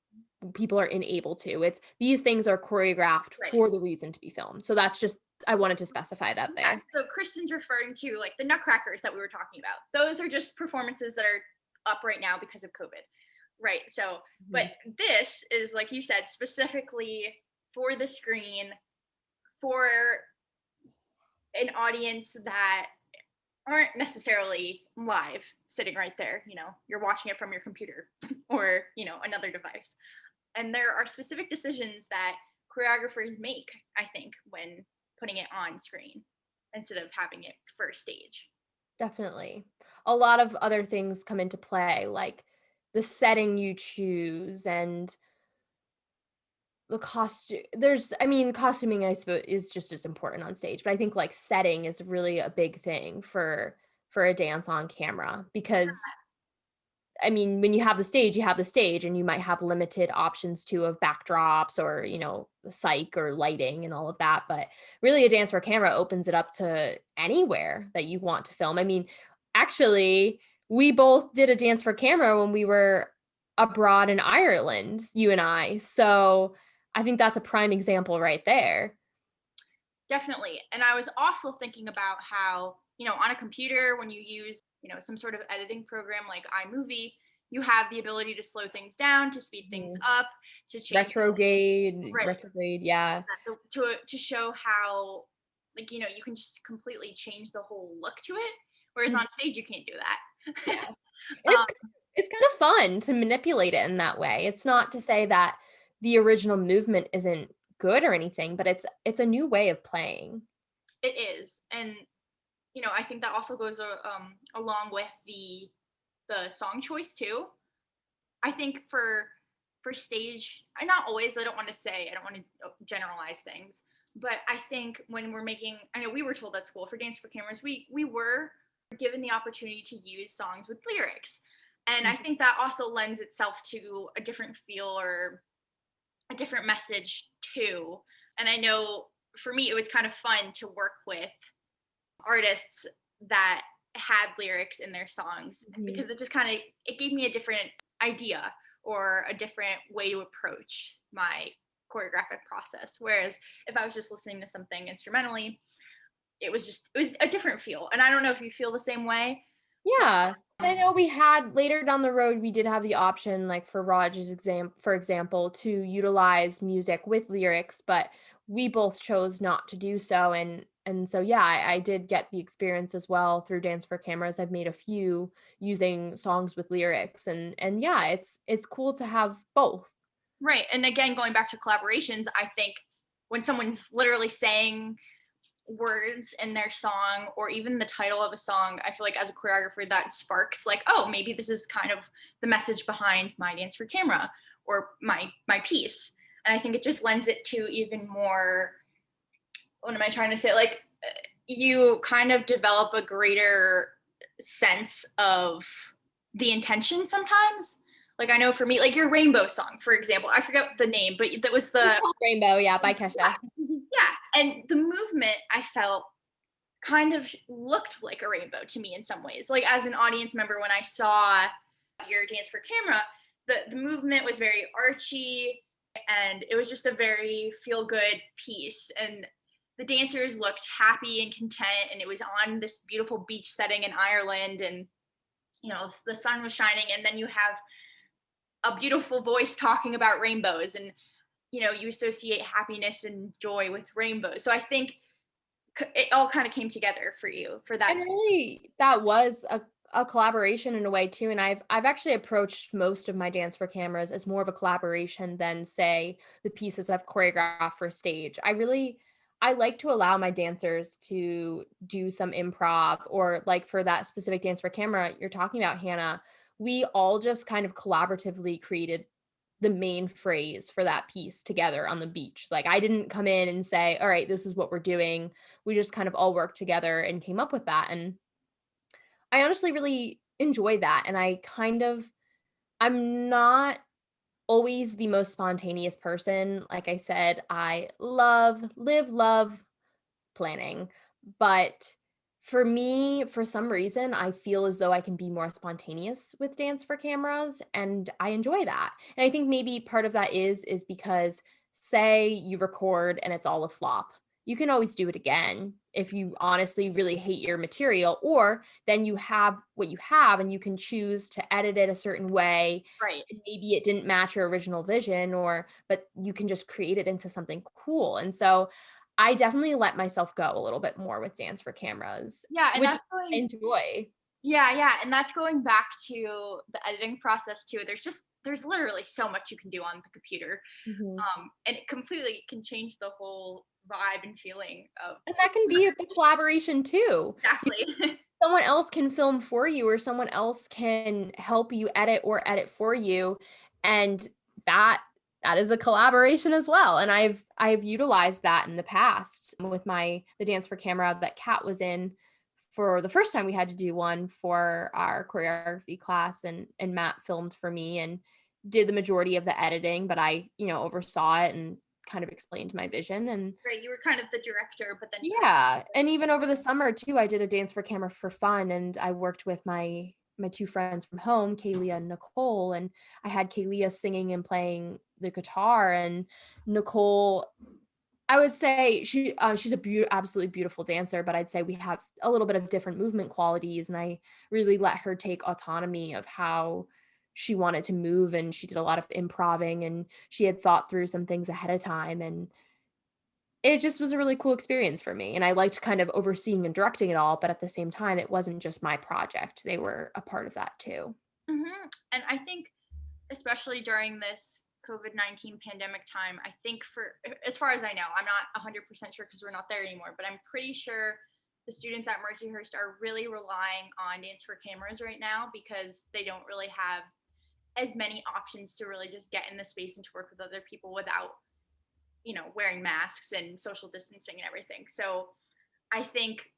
people are unable to. It's these things are choreographed Right. for the reason to be filmed. So that's just I wanted to specify that Yeah. there. So Kristen's referring to like the Nutcrackers that we were talking about. Those are just performances that are up right now because of COVID. Right. So, but Mhm. this is, like you said, specifically for the screen, for an audience that aren't necessarily live sitting right there. You're watching it from your computer or, another device. And there are specific decisions that choreographers make, I think, when putting it on screen instead of having it first stage. Definitely. A lot of other things come into play, like the setting you choose and the costume. Costuming, I suppose, is just as important on stage, but I think like setting is really a big thing for a dance on camera because when you have the stage, you have the stage, and you might have limited options too of backdrops or, the psych or lighting and all of that. But really, a dance for camera opens it up to anywhere that you want to film. Actually, we both did a dance for camera when we were abroad in Ireland, you and I. So I think that's a prime example right there. Definitely. And I was also thinking about how, on a computer, when you use, some sort of editing program like iMovie, you have the ability to slow things down, to speed things Mhm. up, to change, right, Retrograde, yeah. to show how, like, you can just completely change the whole look to it. Whereas on stage, you can't do that. Yeah. And um, it's kind of fun to manipulate it in that way. It's not to say that the original movement isn't good or anything, but it's a new way of playing. it is. And, I think that also goes along with the song choice too. I think for stage, I not always, I don't want to generalize things, but I think when we're making, I know we were told at school for dance for cameras, we were given the opportunity to use songs with lyrics. And I Mhm. think that also lends itself to a different feel or a different message too. And I know for me, it was kind of fun to work with artists that had lyrics in their songs, Mhm. because it just kind of, it gave me a different idea or a different way to approach my choreographic process. Whereas if I was just listening to something instrumentally, it was a different feel. And I don't know if you feel the same way. Yeah. I Um, know we had later down the road, we did have the option, like for for example, to utilize music with lyrics, but we both chose not to do so. And so yeah, I did get the experience as well through Dance for Cameras. I've made a few using songs with lyrics, and yeah, it's cool to have both. right. And again, going back to collaborations, I think when someone's literally saying words in their song or even the title of a song, I feel like as a choreographer that sparks like, oh, maybe this is kind of the message behind my dance for camera or my piece. And I think it just lends it to even more, what am I trying to say, like you kind of develop a greater sense of the intention sometimes. Like I know for me, like your rainbow song, for example, I forget the name, but that was It's the, called Rainbow, yeah, by yeah, Kesha. yeah. And the movement I felt kind of looked like a rainbow to me in some ways. Like as an audience member, when I saw your dance for camera, the movement was very archy and it was just a very feel good piece. And the dancers looked happy and content. And it was on this beautiful beach setting in Ireland. And, you know, the sun was shining. And then you have a beautiful voice talking about rainbows. And, you know, you associate happiness and joy with rainbows. So I think it all kind of came together for you for that. And really, that was a collaboration in a way too, and I've actually approached most of my Dance for Cameras as more of a collaboration than, say, the pieces I've choreographed for stage. I like to allow my dancers to do some improv or, like, for that specific Dance for Camera you're talking about, Hannah, we all just kind of collaboratively created the main phrase for that piece together on the beach. Like, I didn't come in and say, "All right, this is what we're doing." We just kind of all worked together and came up with that, and I honestly really enjoy that, and I'm not always the most spontaneous person. Like I said, I love planning. But for me, for some reason, I feel as though I can be more spontaneous with Dance for Cameras, and I enjoy that. And I think maybe part of that is because, say you record and it's all a flop. You can always do it again if you honestly really hate your material, or then you have what you have and you can choose to edit it a certain way. Right. And maybe it didn't match your original vision, or but you can just create it into something cool. And so I definitely let myself go a little bit more with Dance for Cameras, Yeah, and which that's I going, enjoy. yeah, yeah, and that's going back to the editing process too. There's literally so much you can do on the computer. Mhm. And it completely can change the whole vibe and feeling of And that can be a good collaboration too. You exactly. Someone else can film for you, or someone else can help you edit or edit for you, and that that is a collaboration as well, and I've utilized that in the past with the Dance for Camera that Kat was in for the first time we had to do one for our choreography class, and Matt filmed for me and did the majority of the editing, but I, oversaw it and kind of explained my vision. And Right, you were kind of the director, but then you had yeah, and even over the summer too, I did a Dance for Camera for fun, and I worked with my 2 friends from home, Kaylia and Nicole, and I had Kaylia singing and playing the guitar, and Nicole, I would say she's a absolutely beautiful dancer, but I'd say we have a little bit of different movement qualities, and I really let her take autonomy of how she wanted to move, and she did a lot of improving, and she had thought through some things ahead of time, and it just was a really cool experience for me, and I liked kind of overseeing and directing it all, but at the same time, it wasn't just my project. They were a part of that too. and I think especially during this COVID-19 pandemic time, I think for as far as I know, I'm not 100% sure because we're not there anymore, but I'm pretty sure the students at Mercyhurst are really relying on Dance for Cameras right now because they don't really have as many options to really just get in the space and to work with other people without, you know, wearing masks and social distancing and everything. So I think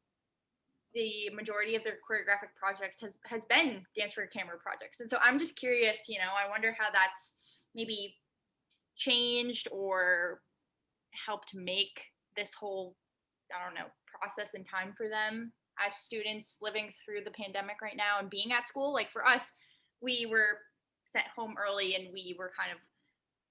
the majority of their choreographic projects has been dance for camera projects. And so I'm just curious, you know, I wonder how that's maybe changed or helped make this whole I don't know, process and time for them as students living through the pandemic right now and being at school. Like for us, we were sent home early and we were kind of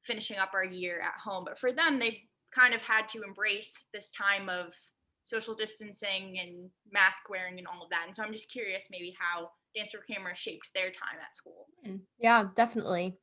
finishing up our year at home. But for them, they've kind of had to embrace this time of social distancing and mask wearing and all of that. And so I'm just curious maybe how Dance for Camera shaped their time at school. Yeah, definitely.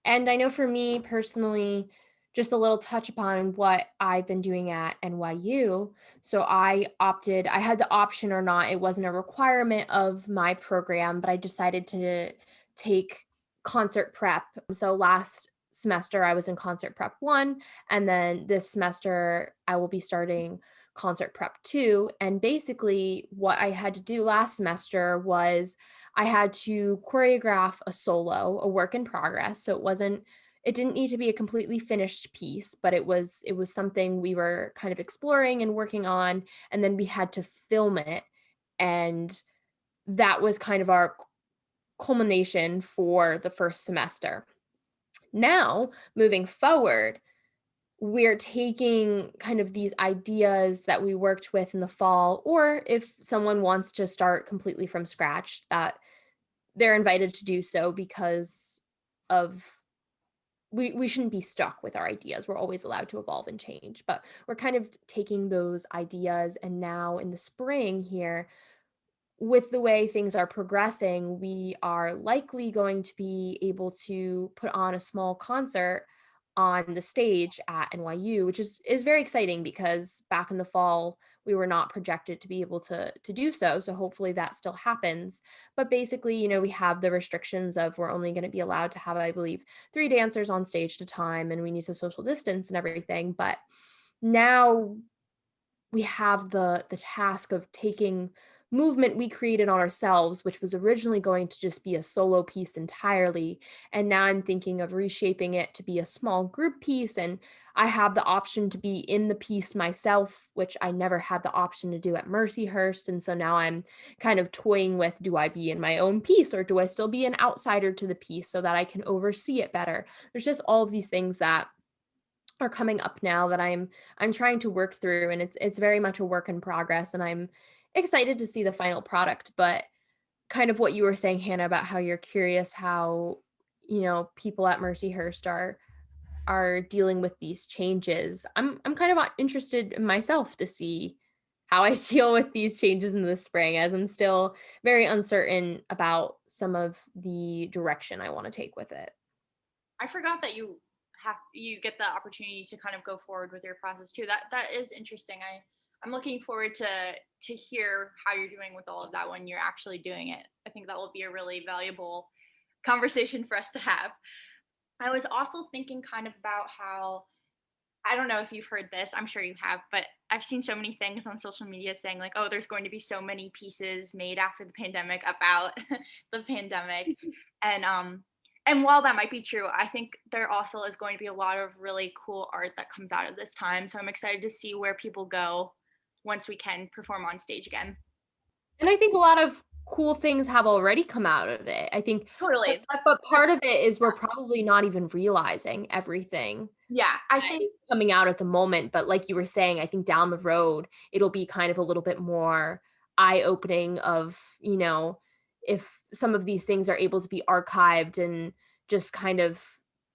And I know for me personally, just a little touch upon what I've been doing at NYU. So I had the option or not, it wasn't a requirement of my program, but I decided to take concert prep. So last semester I was in concert prep 1, and then this semester I will be starting concert prep 2. And basically what I had to do last semester was I had to choreograph a solo, a work in progress. So it didn't need to be a completely finished piece, but it was something we were kind of exploring and working on, and then we had to film it. And that was kind of our culmination for the first semester. Now, moving forward, we're taking kind of these ideas that we worked with in the fall, or if someone wants to start completely from scratch, that they're invited to do so because of we shouldn't be stuck with our ideas. We're always allowed to evolve and change, but we're kind of taking those ideas, and now in the spring here, with the way things are progressing, we are likely going to be able to put on a small concert on the stage at NYU, which is very exciting because back in the fall we were not projected to be able to do so. So hopefully that still happens. But basically, we have the restrictions of we're only going to be allowed to have, I believe, 3 dancers on stage at a time, and we need to social distance and everything. But now we have the task of taking movement we created on ourselves, which was originally going to just be a solo piece entirely, and now I'm thinking of reshaping it to be a small group piece. And I have the option to be in the piece myself, which I never had the option to do at Mercyhurst. And so now I'm kind of toying with, do I be in my own piece, or do I still be an outsider to the piece so that I can oversee it better? There's just all of these things that are coming up now that I'm trying to work through, and it's very much a work in progress, and I'm excited to see the final product. But kind of what you were saying, Hannah, about how you're curious how people at Mercyhurst are dealing with these changes. I'm kind of interested in myself to see how I deal with these changes in the spring, as I'm still very uncertain about some of the direction I want to take with it. I forgot that you get the opportunity to kind of go forward with your process too. That is interesting. I'm looking forward to hear how you're doing with all of that when you're actually doing it. I think that will be a really valuable conversation for us to have. I was also thinking kind of about how, I don't know if you've heard this, I'm sure you have, but I've seen so many things on social media saying like, oh, there's going to be so many pieces made after the pandemic about the pandemic. And while that might be true, I think there also is going to be a lot of really cool art that comes out of this time. So I'm excited to see where people go once we can perform on stage again. And I think a lot of cool things have already come out of it. I think, but Totally. but part of it is we're probably not even realizing everything Yeah, I that think is coming out at the moment. But like you were saying, I think down the road, it'll be kind of a little bit more eye-opening of, if some of these things are able to be archived and just kind of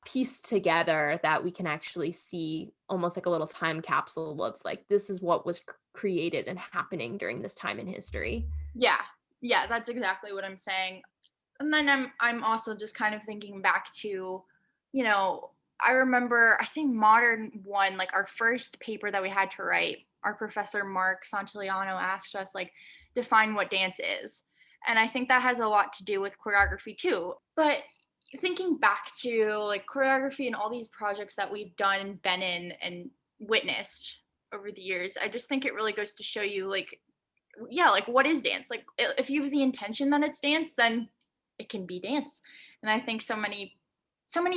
pieced together, that we can actually see almost like a little time capsule of like, this is what was created and happening during this time in history. yeah. Yeah, that's exactly what I'm saying. And then I'm also just kind of thinking back to, you know, I remember I think modern one, like our first paper that we had to write, our professor Mark Santillano asked us like define what dance is. And I think that has a lot to do with choreography too. But thinking back to like choreography and all these projects that we've done and been in and witnessed over the years, I just think it really goes to show you like, yeah, like what is dance? Like if you have the intention that it's dance, then it can be dance. And I think so many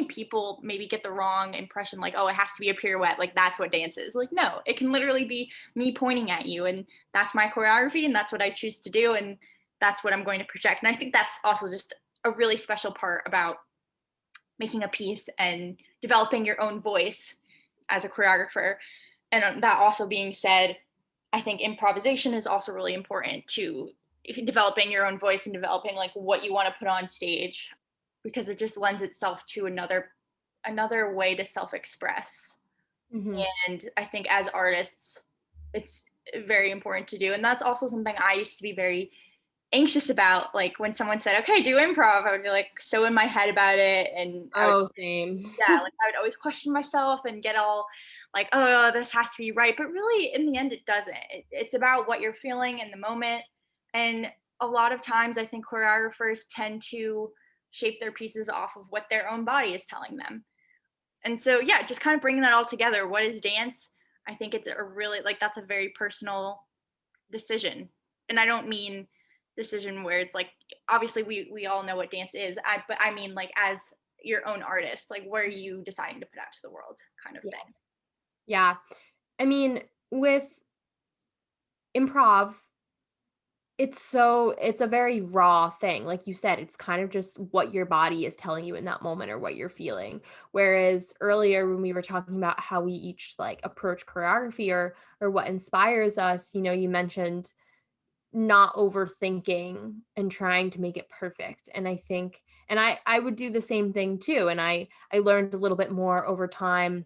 people maybe get the wrong impression like, oh, it has to be a pirouette, like that's what dance is. Like no, it can literally be me pointing at you, and that's my choreography and that's what I choose to do, and that's what I'm going to project. And I think that's also just a really special part about making a piece and developing your own voice as a choreographer. And that also being said, I think improvisation is also really important to developing your own voice and developing like what you want to put on stage, because it just lends itself to another way to self-express. Hmm. And I think as artists, it's very important to do. And that's also something I used to be very anxious about. Like when someone said, okay, do improv, I would be like so in my head about it. And I would, Oh, same. yeah, like I would always question myself and get all like, oh, this has to be right. But really, in the end, it doesn't. It's about what you're feeling in the moment. And a lot of times, I think choreographers tend to shape their pieces off of what their own body is telling them. And so, yeah, just kind of bringing that all together. What is dance? I think it's a really, like, that's a very personal decision. And I don't mean decision where it's like, obviously we all know what dance is. But I mean like as your own artist, like what are you deciding to put out to the world kind of thing. Yes. Yeah. I mean, with improv, it's a very raw thing. Like you said, it's kind of just what your body is telling you in that moment or what you're feeling. Whereas earlier when we were talking about how we each like approach choreography or what inspires us, you mentioned not overthinking and trying to make it perfect. And I think and I would do the same thing too. And I learned a little bit more over time.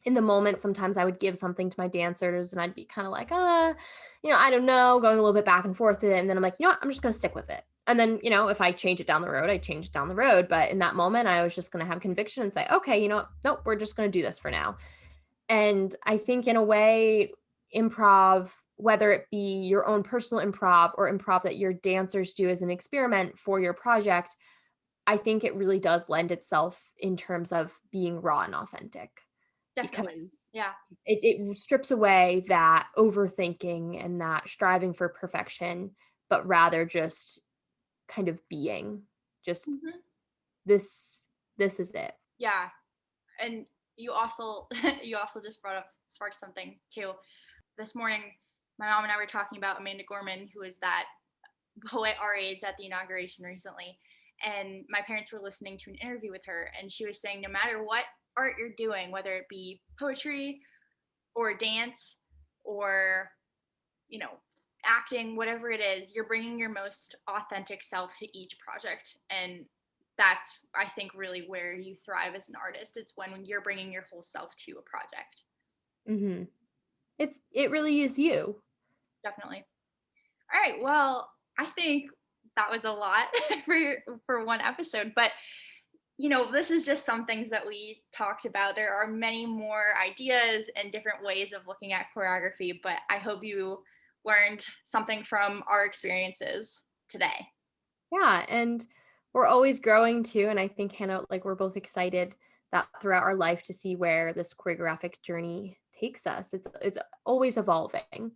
In the moment, sometimes I would give something to my dancers and I'd be kind of like, I don't know, going a little bit back and forth with it. And then I'm like, I'm just going to stick with it. And then, if I change it down the road, I change it down the road. But in that moment, I was just going to have conviction and say, okay, you know what? Nope, we're just going to do this for now. And I think in a way, improv, whether it be your own personal improv or improv that your dancers do as an experiment for your project, I think it really does lend itself in terms of being raw and authentic Definitely. because Yeah. it strips away that overthinking and that striving for perfection, but rather just kind of being just Hmm. this this is it. Yeah. And you also you also just sparked something too. This morning my mom and I were talking about Amanda Gorman, who is that poet our age at the inauguration recently. And my parents were listening to an interview with her, and she was saying no matter what art you're doing, whether it be poetry or dance or, you know, acting, whatever it is, you're bringing your most authentic self to each project. And that's, I think, really where you thrive as an artist. It's when you're bringing your whole self to a project. Mhm. It really is you. Definitely. All right. Well, I think that was a lot for one episode, but this is just some things that we talked about. There are many more ideas and different ways of looking at choreography, but I hope you learned something from our experiences today. Yeah, and we're always growing too, and I think Hannah, like we're both excited that throughout our life to see where this choreographic journey takes us. It's always evolving.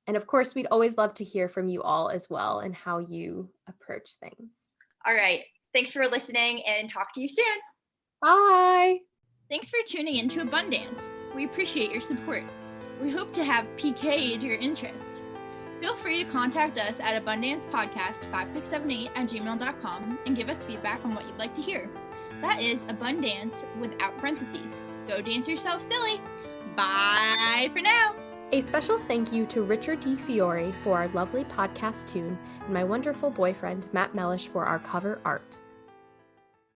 And of course, we'd always love to hear from you all as well and how you approach things. All right. Thanks for listening and talk to you soon. Bye. Thanks for tuning into Abundance. We appreciate your support. We hope to have PK'd your interest. Feel free to contact us at abundancepodcast5678@gmail.com and give us feedback on what you'd like to hear. That is abundance without parentheses. Go dance yourself silly. Bye for now. A special thank you to Richard D. Fiore for our lovely podcast tune and my wonderful boyfriend, Matt Mellish, for our cover art.